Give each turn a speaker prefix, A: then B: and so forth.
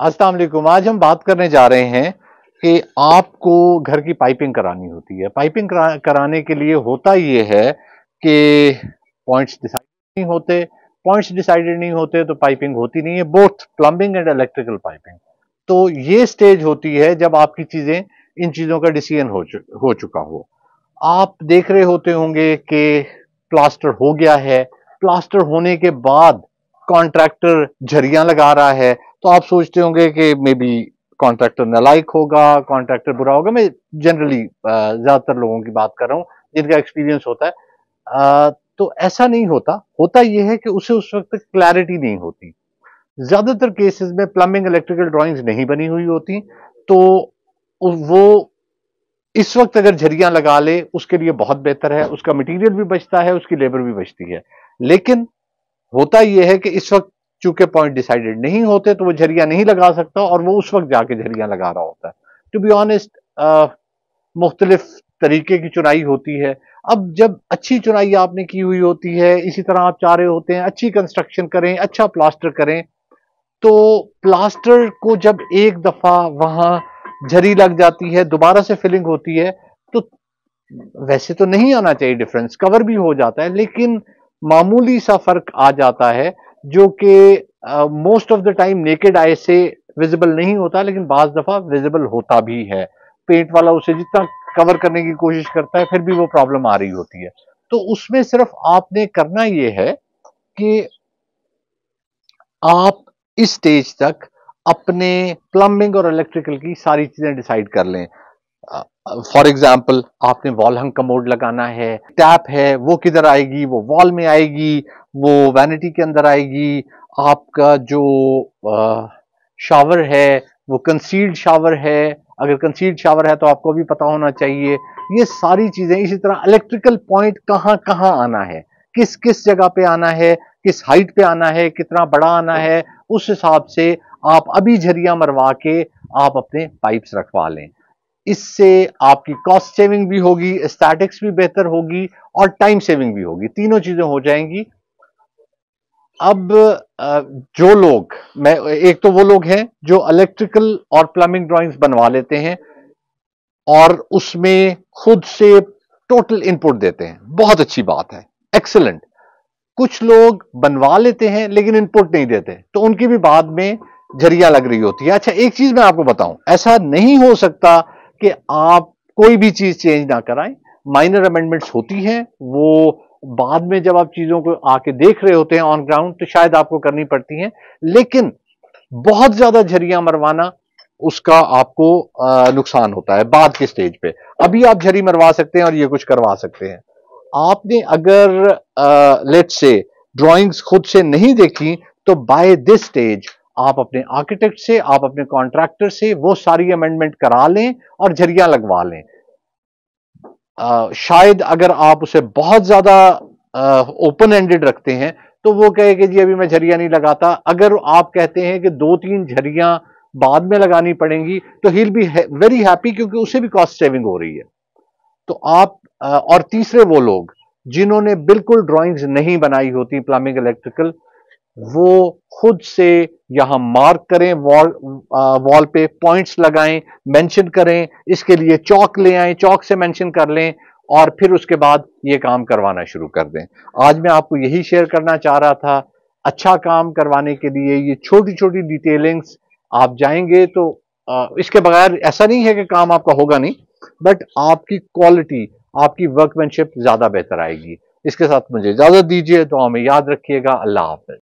A: अस्सलाम वालेकुम। आज हम बात करने जा रहे हैं कि आपको घर की पाइपिंग करानी होती है। पाइपिंग कराने के लिए होता ये है कि पॉइंट्स डिसाइडेड नहीं होते। पॉइंट्स डिसाइडेड नहीं होते तो पाइपिंग होती नहीं है, both plumbing and electrical piping. तो ये स्टेज होती है जब आपकी चीजें, इन चीजों का डिसीजन हो चुका हो। आप देख रहे होते होंगे कि प्लास्टर हो गया है, प्लास्टर होने के बाद कॉन्ट्रैक्टर झरियां लगा रहा है, तो आप सोचते होंगे कि मे बी कॉन्ट्रैक्टर नालायक होगा, कॉन्ट्रैक्टर बुरा होगा। मैं जनरली ज्यादातर लोगों की बात कर रहा हूं जिनका एक्सपीरियंस होता है। तो ऐसा नहीं होता। होता यह है कि उसे उस वक्त क्लैरिटी नहीं होती। ज्यादातर केसेस में प्लम्बिंग इलेक्ट्रिकल ड्राइंग्स नहीं बनी हुई होती, तो वो इस वक्त अगर झरियां लगा ले उसके लिए बहुत बेहतर है। उसका मटेरियल भी बचता है, उसकी लेबर भी बचती है। लेकिन होता यह है कि इस वक्त चूंकि पॉइंट डिसाइडेड नहीं होते तो वो झरिया नहीं लगा सकता, और वो उस वक्त जाके झरिया लगा रहा होता है। टू बी ऑनेस्ट, मुख्तलिफ तरीके की चुनाई होती है। अब जब अच्छी चुनाई आपने की हुई होती है, इसी तरह आप चाह रहे होते हैं अच्छी कंस्ट्रक्शन करें, अच्छा प्लास्टर करें, तो प्लास्टर को जब एक दफा वहां झरी लग जाती है, दोबारा से फिलिंग होती है, तो वैसे तो नहीं आना चाहिए डिफरेंस, कवर भी हो जाता है, लेकिन मामूली सा फर्क आ जाता है जो कि most of the time naked eye से विजिबल नहीं होता, लेकिन बाज दफा विजिबल होता भी है। पेंट वाला उसे जितना कवर करने की कोशिश करता है, फिर भी वो प्रॉब्लम आ रही होती है। तो उसमें सिर्फ आपने करना यह है कि आप इस स्टेज तक अपने प्लम्बिंग और इलेक्ट्रिकल की सारी चीजें डिसाइड कर लें। फॉर एग्जाम्पल, आपने वॉल हंग कमोड लगाना है, टैप है वो किधर आएगी, वो वॉल में आएगी, वो वैनिटी के अंदर आएगी। आपका जो शावर है वो कंसील्ड शावर है, अगर कंसील्ड शावर है तो आपको भी पता होना चाहिए। ये सारी चीजें, इसी तरह इलेक्ट्रिकल पॉइंट कहां कहां आना है, किस किस जगह पे आना है, किस हाइट पे आना है, कितना बड़ा आना है, उस हिसाब से आप अभी झरिया मरवा के आप अपने पाइप्स रखवा लें। इससे आपकी कॉस्ट सेविंग भी होगी, स्टैटिक्स भी बेहतर होगी, और टाइम सेविंग भी होगी। तीनों चीजें हो जाएंगी। अब जो लोग, मैं एक तो वो लोग हैं जो इलेक्ट्रिकल और प्लम्बिंग ड्राइंग्स बनवा लेते हैं और उसमें खुद से टोटल इनपुट देते हैं, बहुत अच्छी बात है, एक्सीलेंट। कुछ लोग बनवा लेते हैं लेकिन इनपुट नहीं देते, तो उनकी भी बाद में झरिया लग रही होती है। अच्छा, एक चीज मैं आपको बताऊं, ऐसा नहीं हो सकता कि आप कोई भी चीज चेंज ना कराएं। माइनर अमेंडमेंट्स होती हैं, वो बाद में जब आप चीजों को आके देख रहे होते हैं ऑन ग्राउंड, तो शायद आपको करनी पड़ती हैं। लेकिन बहुत ज्यादा झरिया मरवाना, उसका आपको नुकसान होता है बाद के स्टेज पे। अभी आप झरी मरवा सकते हैं और ये कुछ करवा सकते हैं। आपने अगर लेट्स से ड्राइंग्स खुद से नहीं देखी, तो बाय दिस स्टेज आप अपने आर्किटेक्ट से, आप अपने कॉन्ट्रैक्टर से वो सारी अमेंडमेंट करा लें और झरिया लगवा लें। शायद अगर आप उसे बहुत ज्यादा ओपन एंडेड रखते हैं तो वो कहे कि जी अभी मैं झरिया नहीं लगाता। अगर आप कहते हैं कि 2-3 झरियां बाद में लगानी पड़ेंगी, तो he will be very happy, क्योंकि उसे भी कॉस्ट सेविंग हो रही है। तो आप और तीसरे वो लोग जिन्होंने बिल्कुल ड्राइंग्स नहीं बनाई होती प्लम्बिंग इलेक्ट्रिकल, वो खुद से यहां मार्क करें, वॉल पे पॉइंट्स लगाएं, मेंशन करें, इसके लिए चौक ले आएं, चौक से मेंशन कर लें, और फिर उसके बाद ये काम करवाना शुरू कर दें। आज मैं आपको यही शेयर करना चाह रहा था। अच्छा काम करवाने के लिए ये छोटी छोटी डिटेलिंग्स आप जाएंगे तो इसके बगैर ऐसा नहीं है कि काम आपका होगा नहीं, बट आपकी क्वालिटी, आपकी वर्कमैनशिप ज्यादा बेहतर आएगी। इसके साथ मुझे इजाजत दीजिए, तो हमें याद रखिएगा। अल्लाह हाफ़िज़।